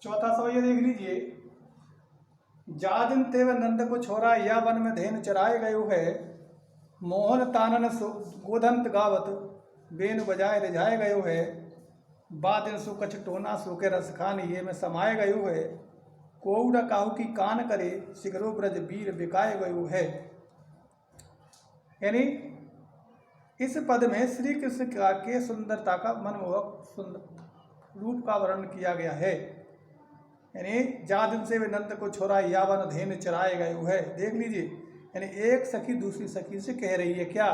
चौथा सवाल ये देख लीजिए। जा दिन तेव नंद को छोरा या वन में धेन चराए गयो है, मोहन तानन गोधंत गावत बेन बजाए रिझाए गयो है, बादिन सुकछ टोना सुके रस खान ये में समाये गयो है, कोउ न काहू की कान करे सिगरो ब्रज वीर बिकाए गयो है। यानी इस पद में श्री कृष्ण के सुंदरता का मनमोहक सुंदर रूप का वर्णन किया गया है। यानी जा दिन से वे नंद को छोरा यावन धेन चराए गयो है। देख लीजिए, यानी एक सखी दूसरी सखी से कह रही है क्या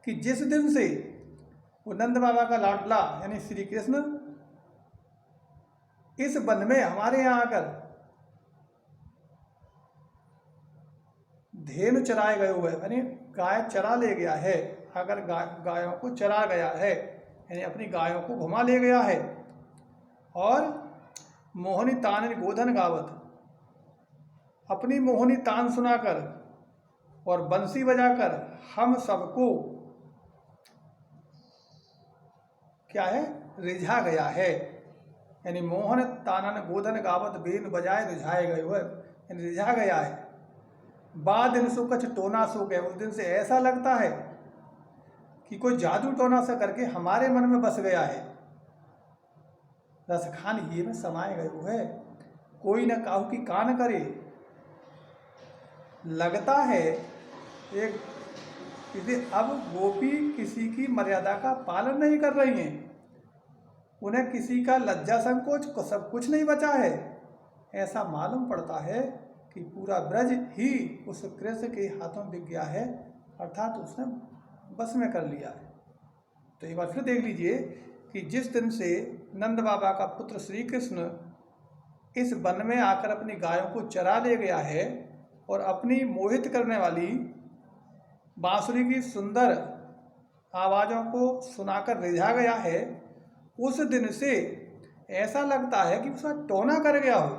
कि जिस दिन से वो नंद बाबा का लाडला यानी श्री कृष्ण इस वन में हमारे यहाँ आकर धेनु चराए गए हुए यानी गाय चरा ले गया है, अगर गायों को चरा गया है यानी अपनी गायों को घुमा ले गया है, और मोहनी तान गोधन गावत अपनी मोहनी तान सुनाकर और बंसी बजाकर हम सबको क्या है रिझा गया है। यानी मोहन तानन गोधन गावत बेन बजाए रिझाए गए हुए यानी रिझा गया है। बाद दिन सो कछ टोना सो गए, उस दिन से ऐसा लगता है कि कोई जादू टोना सा करके हमारे मन में बस गया है। रसखान ये में समाये गए है, कोई न काहू की कान करे। लगता है एक अब गोपी किसी की मर्यादा का पालन नहीं कर रही हैं, उन्हें किसी का लज्जा संकोच को सब कुछ नहीं बचा है। ऐसा मालूम पड़ता है कि पूरा ब्रज ही उस कृष्ण के हाथों बिक गया है, अर्थात उसने बस में कर लिया है। तो एक बार फिर देख लीजिए कि जिस दिन से नंद बाबा का पुत्र श्री कृष्ण इस वन में आकर अपनी गायों को चरा ले गया है और अपनी मोहित करने वाली बांसुरी की सुंदर आवाज़ों को सुनाकर रिझा गया है, उस दिन से ऐसा लगता है कि उसका टोना कर गया हो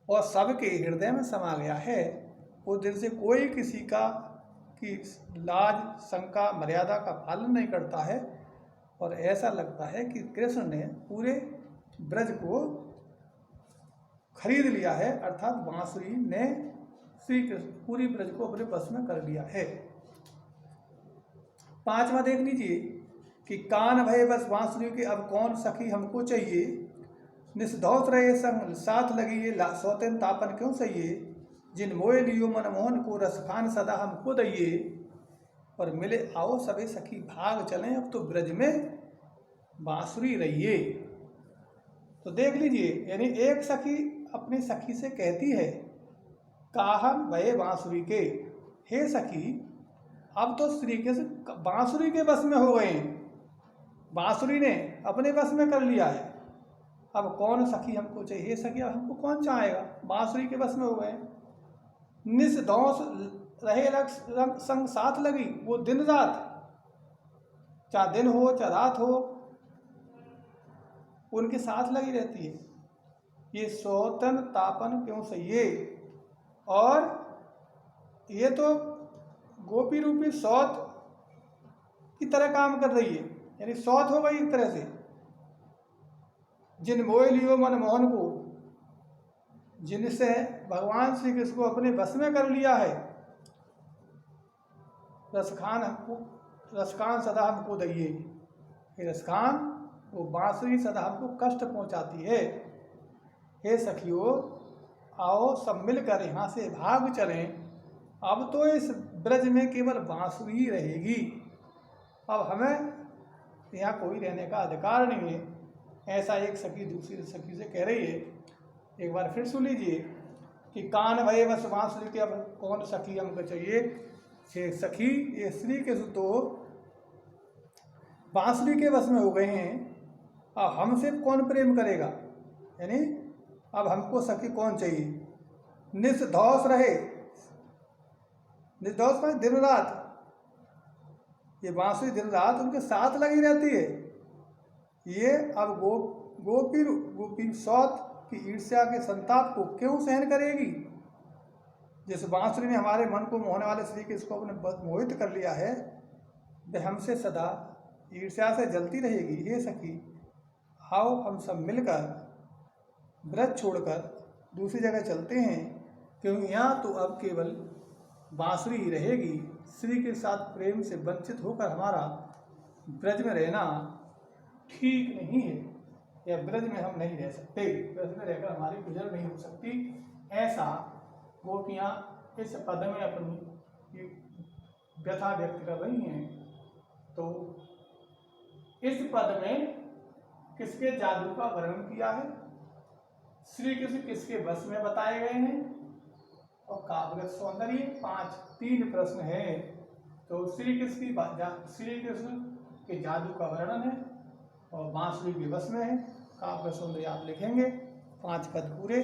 और सबके हृदय में समा गया है। उस दिन से कोई किसी का की लाज शंका मर्यादा का पालन नहीं करता है और ऐसा लगता है कि कृष्ण ने पूरे ब्रज को खरीद लिया है, अर्थात बांसुरी ने श्री कृष्ण पूरी ब्रज को अपने बस में कर लिया है। पांचवा देख लीजिए कि कान भय बस बांसुरी के अब कौन सखी हमको चाहिए, निष्धौत रहे संग साथ लगी ये सौतेन तापन क्यों सहिए, जिन मोए लियो मनमोहन को रसखान सदा हमको दइए, और मिले आओ सभी सखी भाग चलें अब तो ब्रज में बांसुरी रहिए। तो देख लीजिए, यानी एक सखी अपनी सखी से कहती है काहन भये बांसुरी के, हे सखी अब तो श्री कृष्ण बांसुरी के बस में हो गए हैं, बांसुरी ने अपने बस में कर लिया है, अब कौन सखी हमको चाहिए। हे सखी अब हमको कौन चाहेगा, बांसुरी के बस में हो गए। निष्दोष रहे रंग संग साथ लगी, वो दिन रात चाहे दिन हो चाहे रात हो उनके साथ लगी रहती है। ये सौतन तापन क्यों सहिए, और ये तो गोपी रूपी सौत की तरह काम कर रही है, यानी सौत हो गई एक तरह से। जिन मोह लियो मनमोहन को, जिनसे भगवान श्री कृष्ण को अपने बस में कर लिया है, रसखान सदा हमको दइए। ये रसखान वो बांसुरी सदा हमको कष्ट पहुंचाती है। हे सखियों आओ सब मिलकर यहाँ से भाग चलें, अब तो इस ब्रज में केवल बांसुरी ही रहेगी, अब हमें यहाँ कोई रहने का अधिकार नहीं है। ऐसा एक सखी दूसरी सखी से कह रही है। एक बार फिर सुन लीजिए कि कान भये बस बांसुरी के अब कौन सखी हमको चाहिए। ये सखी ये श्री कृष्ण तो बांसुरी के बस में हो गए हैं, अब हमसे कौन प्रेम करेगा, यानी अब हमको सखी कौन चाहिए। निष्धौष रहे, निष्धौष में दिन रात, ये बांसुरी दिन रात उनके साथ लगी रहती है। ये अब गोपी सौत की ईर्ष्या के संताप को क्यों सहन करेगी। जिस बांसुरी ने हमारे मन को मोहने वाले श्री कृष्ण को अपने मोहित कर लिया है, वह हमसे सदा ईर्ष्या से जलती रहेगी। हे सखी आओ हम सब मिलकर ब्रज छोड़कर दूसरी जगह चलते हैं, क्योंकि यहाँ तो अब केवल बांसुरी ही रहेगी। श्री के साथ प्रेम से वंचित होकर हमारा ब्रज में रहना ठीक नहीं है, या ब्रज में हम नहीं रह सकते, ब्रज में रहकर हमारी गुजर नहीं हो सकती। ऐसा गोपियाँ इस पद में अपनी व्यथा व्यक्त कर रही हैं। तो इस पद में किसके जादू का वर्णन किया है, श्री कृष्ण किसके वश में बताए गए हैं, और काव्यगत सौंदर्य 3 प्रश्न है। तो श्री कृष्ण के जादू का वर्णन है और बांसुरी के वश में है। काव्य सौंदर्य आप लिखेंगे, 5 पद पूरे।